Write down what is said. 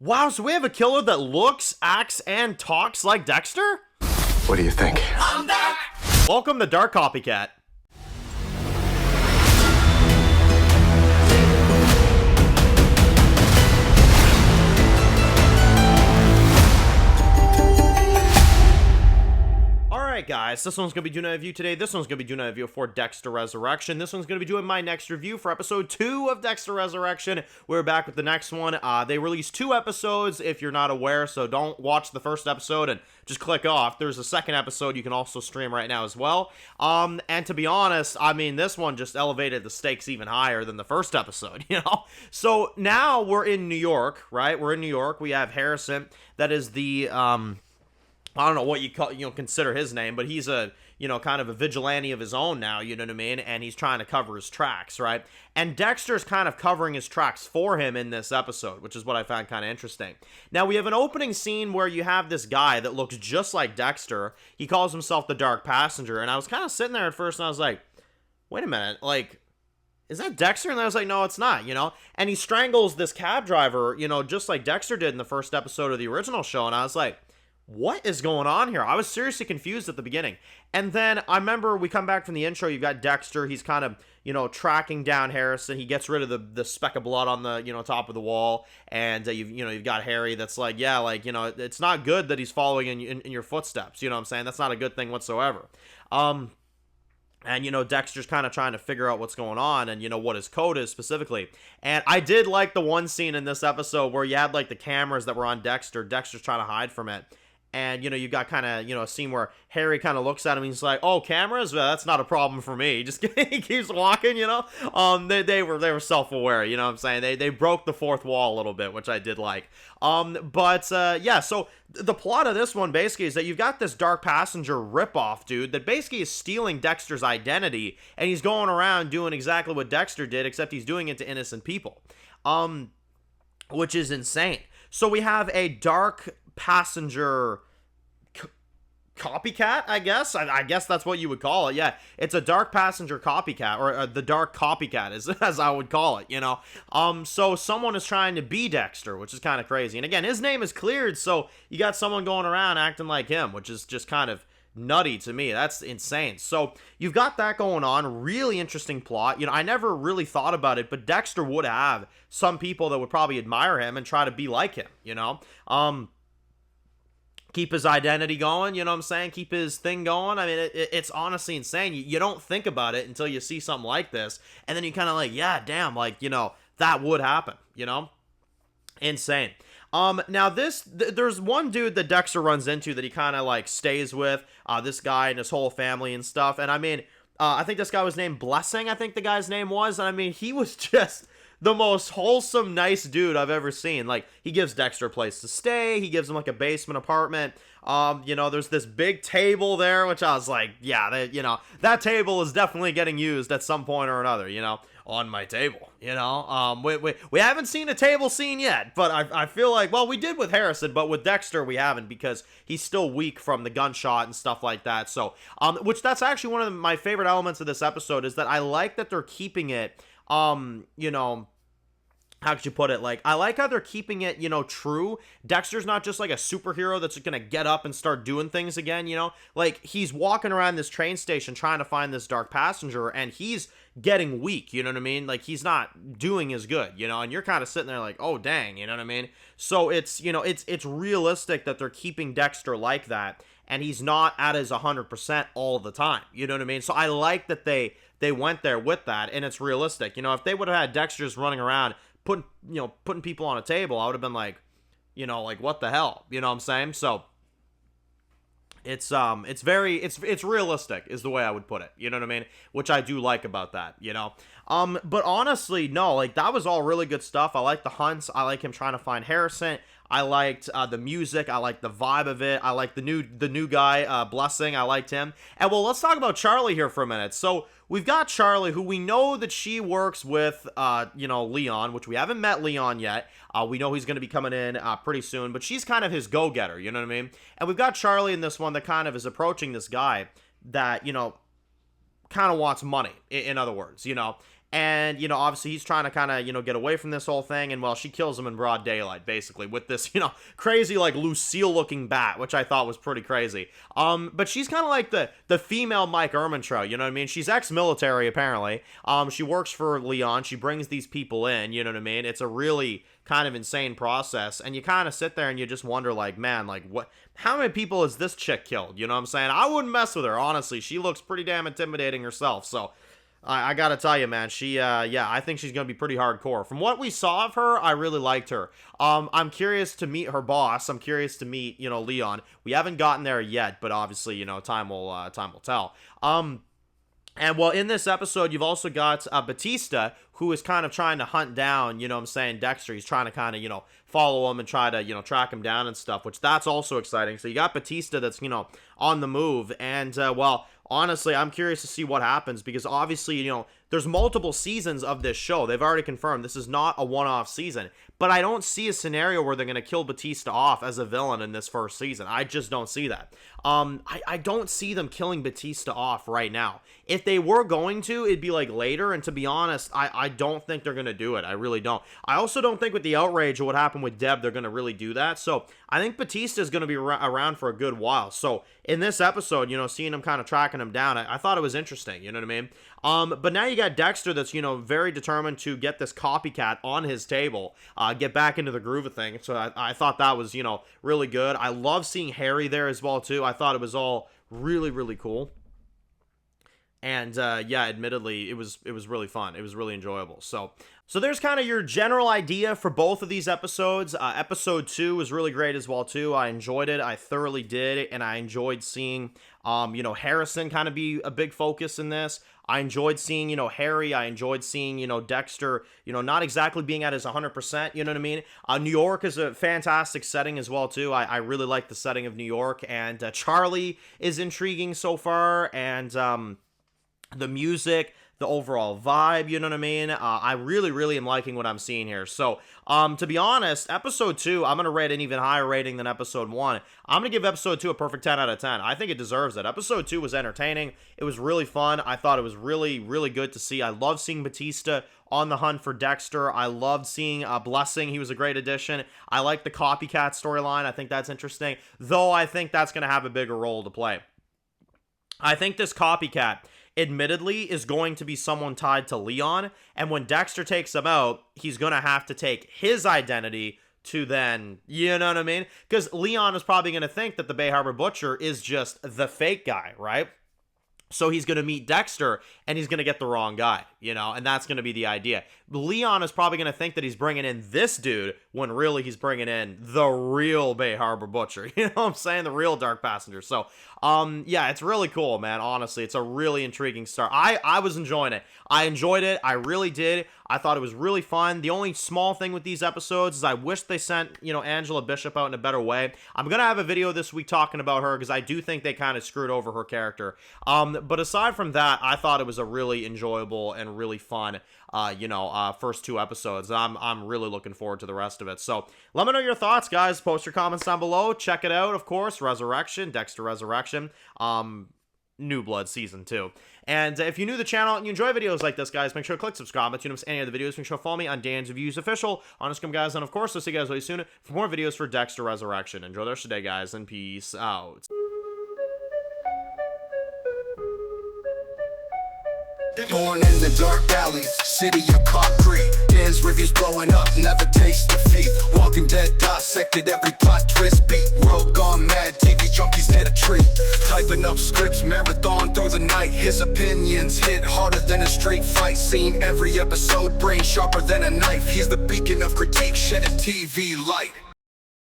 Wow, so we have a killer that looks, acts, and talks like Dexter? What do you think? I'm back. Welcome to Dark Copycat. Alright guys, this one's going to be doing a review today. This one's going to be doing a review for Dexter Resurrection. This one's going to be doing my next review for episode 2 of Dexter Resurrection. We're back with the next one. They released 2 episodes if you're not aware, so don't watch the first episode and just click off. There's a second episode you can also stream right now as well. And to be honest, I mean, this one just elevated the stakes even higher than the first episode, you know? So now we're in New York, right? We're in New York. We have Harrison. That is the, I don't know what consider his name, but he's a, kind of a vigilante of his own now, you know what I mean? And he's trying to cover his tracks, right? And Dexter's kind of covering his tracks for him in this episode, which is what I found kind of interesting. Now, we have an opening scene where you have this guy that looks just like Dexter. He calls himself the Dark Passenger, and I was kind of sitting there at first, and I was like, wait a minute, like, is that Dexter? And I was like, no, it's not, And he strangles this cab driver, just like Dexter did in the first episode of the original show, and I was like, what is going on here? I was seriously confused at the beginning. And then I remember we come back from the intro, you've got Dexter, he's kind of, tracking down Harrison. He gets rid of the speck of blood on the, top of the wall. And you've got Harry that's like, yeah, like, it's not good that he's following in your footsteps. You know what I'm saying? That's not a good thing whatsoever. And, Dexter's kind of trying to figure out what's going on and, what his code is specifically. And I did like the one scene in this episode where you had, like, the cameras that were on Dexter. Dexter's trying to hide from it. And, you got kind of, a scene where Harry kind of looks at him and he's like, oh, cameras? Well, that's not a problem for me. He just he keeps walking, They were self-aware, you know what I'm saying? They broke the fourth wall a little bit, which I did like. Yeah, so the plot of this one basically is that you've got this Dark Passenger ripoff dude that basically is stealing Dexter's identity, and he's going around doing exactly what Dexter did, except he's doing it to innocent people. Which is insane. So we have a Dark Passenger copycat, I guess. I guess that's what you would call it. Yeah, it's a Dark Passenger copycat, or the Dark Copycat, as I would call it. So someone is trying to be Dexter, which is kind of crazy. And again, his name is cleared, so you got someone going around acting like him, which is just kind of nutty to me. That's insane. So you've got that going on. Really interesting plot. I never really thought about it, but Dexter would have some people that would probably admire him and try to be like him, keep his identity going, you know what I'm saying? Keep his thing going. I mean, it's honestly insane. You don't think about it until you see something like this, and then you kind of like, yeah, damn, like, that would happen, Insane. Now there's one dude that Dexter runs into that he kind of like stays with, this guy and his whole family and stuff, and I mean, I think this guy was named Blessing, I think the guy's name was, and I mean, he was just the most wholesome, nice dude I've ever seen. Like, he gives Dexter a place to stay. He gives him, like, a basement apartment. There's this big table there, which I was like, yeah, that table is definitely getting used at some point or another, on my table, We haven't seen a table scene yet, but I feel like, well, we did with Harrison, but with Dexter, we haven't, because he's still weak from the gunshot and stuff like that. So, which that's actually one of my favorite elements of this episode, is that I like that they're keeping it, how could you put it? Like, I like how they're keeping it, true. Dexter's not just like a superhero that's gonna get up and start doing things again, Like, he's walking around this train station trying to find this Dark Passenger, and he's getting weak, you know what I mean? Like, he's not doing as good, and you're kind of sitting there like, oh, dang, you know what I mean? So it's, it's realistic that they're keeping Dexter like that, and he's not at his 100% all the time, you know what I mean? So I like that they went there with that, and it's realistic. If they would have had Dexter's running around putting people on a table, I would have been like, like, what the hell, you know what I'm saying? So it's realistic is the way I would put it, you know what I mean? Which I do like about that, but honestly, no, like, that was all really good stuff. I like the hunts. I like him trying to find Harrison. I liked the music. I liked the vibe of it. I liked the new guy, Blessing. I liked him. And well, let's talk about Charlie here for a minute. So we've got Charlie, who we know that she works with, Leon, which we haven't met Leon yet. We know he's going to be coming in pretty soon, but she's kind of his go-getter, you know what I mean? And we've got Charlie in this one that kind of is approaching this guy that, kind of wants money, in other words, And, you know, obviously he's trying to kind of, you know, get away from this whole thing. And, well, she kills him in broad daylight, basically, with this, you know, crazy, like, Lucille-looking bat, which I thought was pretty crazy. But she's kind of like the female Mike Ehrmantraut, you know what I mean? She's ex-military, apparently. She works for Leon. She brings these people in, you know what I mean? It's a really kind of insane process. And you kind of sit there and you just wonder, like, man, like, how many people has this chick killed? You know what I'm saying? I wouldn't mess with her, honestly. She looks pretty damn intimidating herself, so I gotta tell you, man, she, yeah, I think she's gonna be pretty hardcore. From what we saw of her, I really liked her. I'm curious to meet her boss. I'm curious to meet, you know, Leon. We haven't gotten there yet, but obviously, you know, time will tell. And, well, in this episode, you've also got Batista, who is kind of trying to hunt down, you know what I'm saying, Dexter. He's trying to kind of, you know, follow him and try to, you know, track him down and stuff, which that's also exciting. So you got Batista that's, you know, on the move. And, well, honestly, I'm curious to see what happens because obviously, you know, there's multiple seasons of this show. They've already confirmed this is not a one-off season. But I don't see a scenario where they're going to kill Batista off as a villain in this first season. I just don't see that. I don't see them killing Batista off right now. If they were going to, it'd be like later. And to be honest, I don't think they're going to do it. I really don't. I also don't think with the outrage of what happened with Deb, they're going to really do that. So I think Batista is going to be around for a good while. So in this episode, you know, seeing him kind of tracking him down, I thought it was interesting. You know what I mean? But now you got Dexter that's, you know, very determined to get this copycat on his table, get back into the groove of things. So I thought that was, you know, really good. I love seeing Harry there as well, too. I thought it was all really, really cool. And, yeah, admittedly, it was really fun. It was really enjoyable. So there's kind of your general idea for both of these episodes. Episode 2 was really great as well, too. I enjoyed it. I thoroughly did. And I enjoyed seeing, you know, Harrison kind of be a big focus in this. I enjoyed seeing, you know, Harry. I enjoyed seeing, you know, Dexter, you know, not exactly being at his 100%, you know what I mean? New York is a fantastic setting as well, too. I really like the setting of New York. And Charlie is intriguing so far. And the music, the overall vibe, you know what I mean? I really, really am liking what I'm seeing here. So, to be honest, episode 2, I'm going to rate an even higher rating than episode 1. I'm going to give episode 2 a perfect 10 out of 10. I think it deserves it. Episode 2 was entertaining. It was really fun. I thought it was really, really good to see. I love seeing Batista on the hunt for Dexter. I loved seeing Blessing. He was a great addition. I like the copycat storyline. I think that's interesting, though I think that's going to have a bigger role to play. I think this copycat, admittedly, is going to be someone tied to Leon, and when Dexter takes him out, he's going to have to take his identity to then, you know what I mean? Because Leon is probably going to think that the Bay Harbor Butcher is just the fake guy, right? So he's going to meet Dexter, and he's going to get the wrong guy, you know, and that's going to be the idea. Leon is probably going to think that he's bringing in this dude when really he's bringing in the real Bay Harbor Butcher, you know what I'm saying? The real Dark Passenger. So, yeah, it's really cool, man, honestly. It's a really intriguing start. I was enjoying it. I enjoyed it. I really did. I thought it was really fun. The only small thing with these episodes is I wish they sent, you know, Angela Bishop out in a better way. I'm going to have a video this week talking about her because I do think they kind of screwed over her character. But aside from that, I thought it was a really enjoyable and really fun, you know, first 2 episodes. I'm really looking forward to the rest of it. So let me know your thoughts, guys. Post your comments down below. Check it out, of course. Resurrection, Dexter Resurrection. New Blood Season 2. And if you're new to the channel and you enjoy videos like this, guys, make sure to click subscribe. If you don't miss any of the videos, make sure to follow me on Dan's Reviews Official on Instagram, guys. And of course, I'll see you guys really soon for more videos for Dexter Resurrection. Enjoy the rest of the day, guys, and peace out. Born in the dark alleys, city of concrete. Dan's reviews blowing up, never taste defeat. Walking Dead dissected every plot twist beat. World gone mad, TV junkies need a treat. Typing up scripts, marathon through the night. His opinions hit harder than a street fight scene. Every episode, brain sharper than a knife. He's the beacon of critique, shedding TV light.